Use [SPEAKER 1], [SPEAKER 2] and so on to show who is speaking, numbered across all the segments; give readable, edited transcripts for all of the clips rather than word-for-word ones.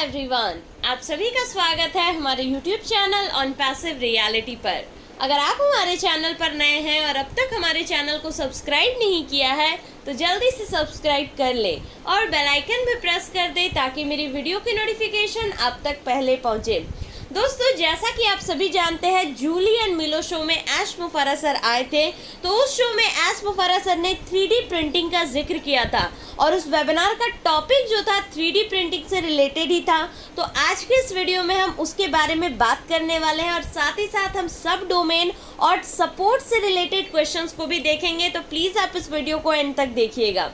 [SPEAKER 1] Everyone, आप सभी का स्वागत है हमारे YouTube channel on passive reality पर। अगर आप हमारे चैनल पर नए हैं और अब तक हमारे चैनल को सब्सक्राइब नहीं किया है तो जल्दी से सब्सक्राइब कर ले और बेल आइकन भी प्रेस कर दे ताकि मेरी वीडियो की नोटिफिकेशन आप तक पहले पहुंचे। दोस्तों, जैसा कि आप सभी जानते हैं, जूली एंड मिलो शो में ऐश मुफर्रह सर आए थे। तो उस शो में ऐश मुफर्रह सर ने 3D प्रिंटिंग का जिक्र किया था और उस वेबिनार का टॉपिक जो था 3D प्रिंटिंग से रिलेटेड ही था। तो आज के इस वीडियो में हम उसके बारे में बात करने वाले हैं और साथ ही साथ हम सब डोमेन और सपोर्ट से रिलेटेड क्वेश्चंस को भी देखेंगे। तो प्लीज़ आप इस वीडियो को एंड तक देखिएगा।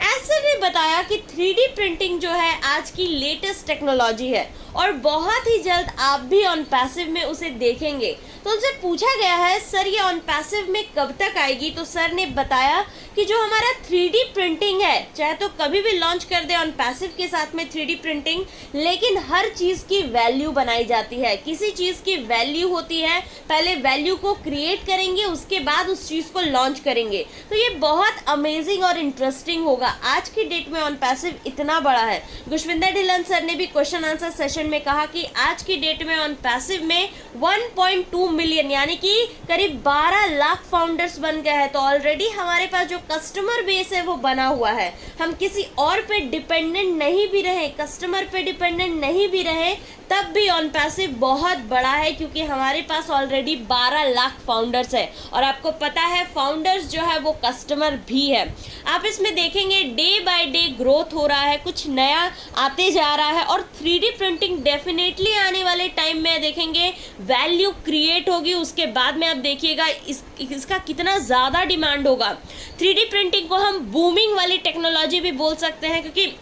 [SPEAKER 1] ऐसे ने बताया कि 3D प्रिंटिंग जो है आज की लेटेस्ट टेक्नोलॉजी है और बहुत ही जल्द आप भी ऑन पैसिव में उसे देखेंगे। तो उनसे पूछा गया है, सर ये ऑन पैसिव में कब तक आएगी? तो सर ने बताया कि जो हमारा 3D प्रिंटिंग है, चाहे तो कभी भी लॉन्च कर दे ऑन पैसिव के साथ में 3D प्रिंटिंग, लेकिन हर चीज़ की वैल्यू बनाई जाती है। किसी चीज़ की वैल्यू होती है, पहले वैल्यू को क्रिएट करेंगे, उसके बाद उस चीज़ को लॉन्च करेंगे। तो ये बहुत अमेजिंग और इंटरेस्टिंग होगा। आज की डेट में ऑन पैसिव इतना बड़ा है। गुशविंदर ढिल्लन सर ने भी क्वेश्चन आंसर सेशन में कहा कि आज की डेट में ऑन पैसिव में 1.2 मिलियन यानी कि करीब 12 लाख फाउंडर्स बन गए हैं। तो ऑलरेडी हमारे पास जो कस्टमर बेस है वो बना हुआ है। हम किसी और पे डिपेंडेंट नहीं भी रहे, कस्टमर पे डिपेंडेंट नहीं भी रहे, तब भी ऑन पैसिव बहुत बड़ा है क्योंकि हमारे पास ऑलरेडी 12 लाख फाउंडर्स है और आपको पता है फाउंडर्स जो है वो कस्टमर भी है। आप इसमें देखेंगे डे बाय डे ग्रोथ हो रहा है, कुछ नया आते जा रहा है और 3D प्रिंटिंग डेफिनेटली आने वाले टाइम में देखेंगे वैल्यू क्रिएट होगी। उसके बाद में आप देखिएगा इसका कितना ज़्यादा डिमांड होगा। 3D प्रिंटिंग को हम बूमिंग वाली टेक्नोलॉजी भी बोल सकते हैं क्योंकि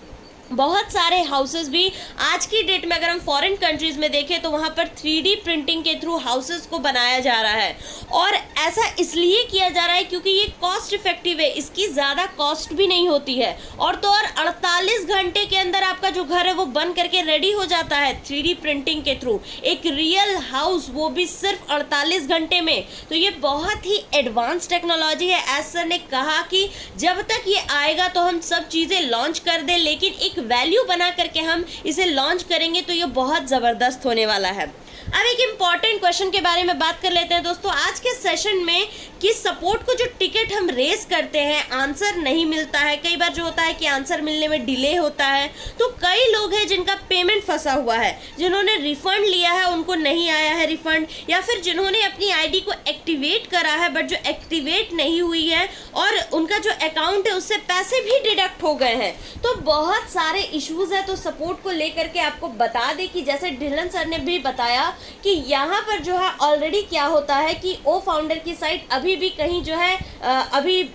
[SPEAKER 1] बहुत सारे हाउसेस भी आज की डेट में अगर हम फॉरेन कंट्रीज़ में देखें तो वहाँ पर 3D प्रिंटिंग के थ्रू हाउसेस को बनाया जा रहा है और ऐसा इसलिए किया जा रहा है क्योंकि ये कॉस्ट इफेक्टिव है, इसकी ज़्यादा कॉस्ट भी नहीं होती है और तो और 48 घंटे के अंदर आपका जो घर है वो बन करके रेडी हो जाता है 3D प्रिंटिंग के थ्रू। एक रियल हाउस, वो भी सिर्फ 48 घंटे में। तो ये बहुत ही एडवांस टेक्नोलॉजी है। एज सर ने कहा कि जब तक ये आएगा तो हम सब चीज़ें लॉन्च कर दें, लेकिन एक वैल्यू बना करके हम इसे लॉन्च करेंगे तो ये बहुत ज़बरदस्त होने वाला है। अब एक इम्पॉर्टेंट क्वेश्चन के बारे में बात कर लेते हैं दोस्तों आज के सेशन में कि सपोर्ट को जो टिकट हम रेस करते हैं आंसर नहीं मिलता है। कई बार जो होता है कि आंसर मिलने में डिले होता है। तो कई लोग हैं जिनका पेमेंट फंसा हुआ है, जिन्होंने रिफंड लिया है उनको नहीं आया है रिफंड, या फिर जिन्होंने अपनी आईडी को एक्टिवेट करा है बट जो एक्टिवेट नहीं हुई है और उनका जो अकाउंट है उससे पैसे भी डिडक्ट हो गए हैं। तो बहुत सारे इश्यूज है। तो सपोर्ट को लेकर के आपको बता दें कि जैसे ढिल्लन सर ने भी बताया कि यहाँ पर जो है ऑलरेडी क्या होता है कि ओ फाउंडर की साइट अभी भी कहीं जो है अभी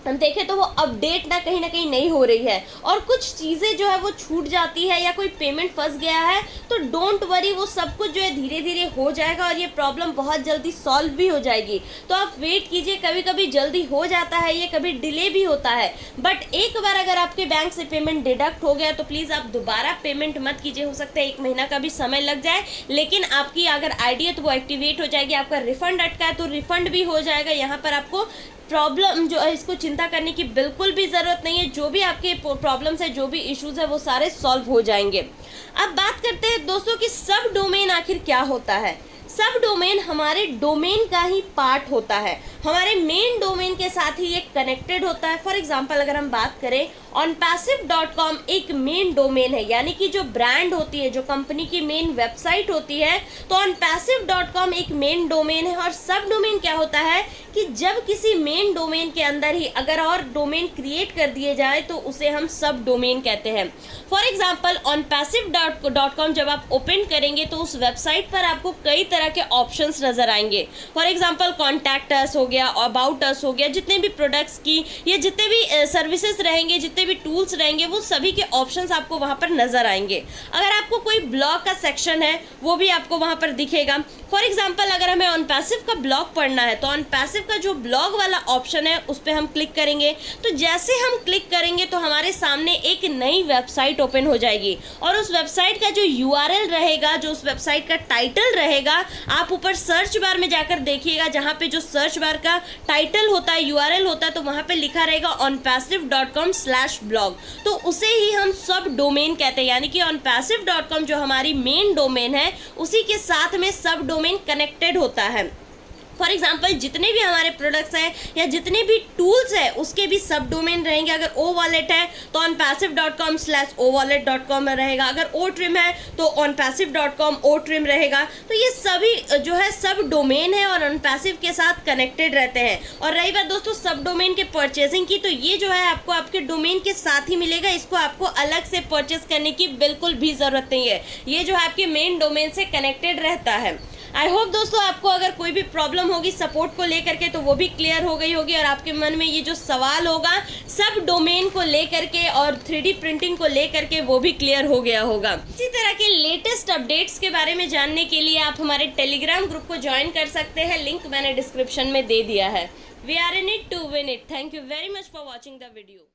[SPEAKER 1] हम देखें तो वो अपडेट ना कहीं नहीं हो रही है और कुछ चीज़ें जो है वो छूट जाती है या कोई पेमेंट फंस गया है। तो डोंट वरी, वो सब कुछ जो है धीरे धीरे हो जाएगा और ये प्रॉब्लम बहुत जल्दी सॉल्व भी हो जाएगी। तो आप वेट कीजिए, कभी कभी जल्दी हो जाता है ये, कभी डिले भी होता है। बट एक बार अगर आपके बैंक से पेमेंट डिडक्ट हो गया तो प्लीज़ आप दोबारा पेमेंट मत कीजिए। हो सकता है 1 महीना का भी समय लग जाए, लेकिन आपकी अगर आईडी है तो वो एक्टिवेट हो जाएगी। आपका रिफंड अटका है तो रिफंड भी हो जाएगा। यहाँ पर आपको प्रॉब्लम जो है इसको चिंता करने की बिल्कुल भी ज़रूरत नहीं है। जो भी आपके प्रॉब्लम्स है, जो भी इश्यूज है, वो सारे सॉल्व हो जाएंगे। अब बात करते हैं दोस्तों कि सब डोमेन आखिर क्या होता है। सब डोमेन हमारे डोमेन का ही पार्ट होता है, हमारे मेन डोमेन के साथ ही ये कनेक्टेड होता है। फॉर एग्जांपल अगर हम बात करें onpassive.com एक मेन डोमेन है, यानी कि जो ब्रांड होती है, जो कंपनी की मेन वेबसाइट होती है, तो onpassive.com एक मेन डोमेन है। और सब डोमेन क्या होता है कि जब किसी मेन डोमेन के अंदर ही अगर और डोमेन क्रिएट कर दिए जाए तो उसे हम सब डोमेन कहते हैं। फॉर एग्जाम्पल onpassive.com जब आप ओपन करेंगे तो उस वेबसाइट पर आपको कई तरह के ऑप्शंस नजर आएंगे। फॉर एग्जांपल कॉन्टैक्ट अस हो गया, अबाउट अस हो गया, जितने भी प्रोडक्ट्स की या जितने भी सर्विसेज रहेंगे, जितने भी टूल्स रहेंगे, वो सभी के ऑप्शंस आपको वहां पर नजर आएंगे। अगर आपको कोई ब्लॉग का सेक्शन है वो भी आपको वहां पर दिखेगा। फॉर एग्जांपल अगर हमें ऑन पैसिव का ब्लॉग पढ़ना है तो ऑन पैसिव का जो ब्लॉग वाला ऑप्शन है उस पर हम क्लिक करेंगे। तो जैसे हम क्लिक करेंगे तो हमारे सामने एक नई वेबसाइट ओपन हो जाएगी और उस वेबसाइट का जो URL रहेगा, जो उस वेबसाइट का टाइटल रहेगा, आप ऊपर सर्च बार में जाकर देखिएगा, जहाँ पे जो सर्च बार का टाइटल होता है, URL होता है, तो वहाँ पे लिखा रहेगा onpassive.com/blog, तो उसे ही हम सब डोमेन कहते हैं। यानी कि onpassive.com जो हमारी मेन डोमेन है उसी के साथ में सब डोमेन कनेक्टेड होता है। फॉर एग्जाम्पल जितने भी हमारे प्रोडक्ट्स हैं या जितने भी टूल्स हैं उसके भी सब डोमेन रहेंगे। अगर ओ वॉलेट है तो onpassive.com/owallet.com में रहेगा, अगर ओ ट्रिम है तो onpassive.com o-trim रहेगा। तो ये सभी जो है सब डोमेन है और onpassive के साथ कनेक्टेड रहते हैं। और रही बात दोस्तों सब डोमेन के परचेजिंग की, तो ये जो है आपको आपके डोमेन के साथ ही मिलेगा, इसको आपको अलग से परचेज करने की बिल्कुल भी ज़रूरत नहीं है, ये जो है आपके मेन डोमेन से कनेक्टेड रहता है। आई होप दोस्तों आपको अगर कोई भी प्रॉब्लम होगी सपोर्ट को लेकर के तो वो भी क्लियर हो गई होगी, और आपके मन में ये जो सवाल होगा सब डोमेन को लेकर के और 3D प्रिंटिंग को लेकर के वो भी क्लियर हो गया होगा। इसी तरह के लेटेस्ट अपडेट्स के बारे में जानने के लिए आप हमारे टेलीग्राम ग्रुप को ज्वाइन कर सकते हैं, लिंक मैंने डिस्क्रिप्शन में दे दिया है। We are in it to win it. Thank you very much for watching the video.